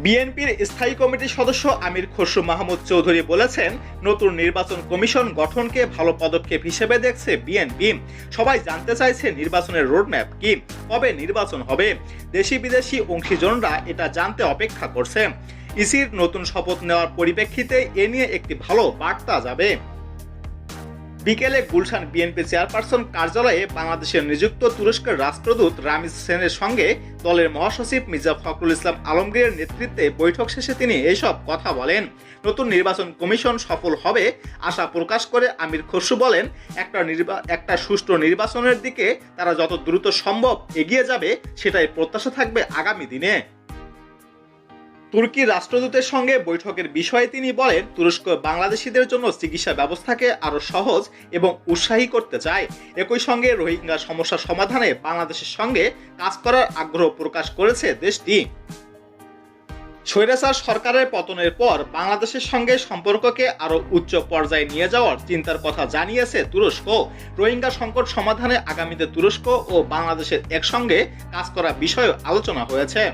বিএনপির স্থায়ী কমিটির সদস্য আমির খসরু মাহমুদ চৌধুরী বলেছেন, নতুন নির্বাচন কমিশন গঠনকে ভালো পদক্ষেপ হিসেবে দেখছে বিএনপি। সবাই জানতে চাইছে নির্বাচনের রোডম্যাপ কি, কবে নির্বাচন হবে। দেশি বিদেশি অংশীজনরা এটা জানতে অপেক্ষা করছে। ইসির নতুন শপথ নেওয়ার পরিপ্রেক্ষিতে এ নিয়ে একটি ভালো বার্তা যাবে। বিকেলে গুলশান বিএনপি চেয়ারপারসন কার্যালয়ে বাংলাদেশের নিযুক্ত তুরস্কের রাষ্ট্রদূত রামিজ সেনের সঙ্গে দলের মহাসচিব মির্জা ফখরুল ইসলাম আলমগীরের নেতৃত্বে বৈঠক শেষে তিনি এসব কথা বলেন। নতুন নির্বাচন কমিশন সফল হবে আশা প্রকাশ করে আমির খসরু বলেন, একটা সুষ্ঠু নির্বাচনের দিকে তারা যত দ্রুত সম্ভব এগিয়ে যাবে, সেটাই প্রত্যাশা থাকবে আগামী দিনে। তুর্কি রাষ্ট্রদূতের সঙ্গে বৈঠকের বিষয়ে তিনি বলেন, তুরস্ক বাংলাদেশিদের জন্য চিকিৎসা ব্যবস্থাকে আরও সহজ এবং উৎসাহী করতে চায়। একই সঙ্গে রোহিঙ্গা সমস্যা সমাধানে বাংলাদেশের সঙ্গে কাজ করার আগ্রহ প্রকাশ করেছে দেশটি। স্বৈরাচার সরকারের পতনের পর বাংলাদেশের সঙ্গে সম্পর্ককে আরও উচ্চ পর্যায়ে নিয়ে যাওয়ার চিন্তার কথা জানিয়েছে তুরস্ক। রোহিঙ্গা সংকট সমাধানে আগামীতে তুরস্ক ও বাংলাদেশের একসঙ্গে কাজ করার বিষয়ে আলোচনা হয়েছে।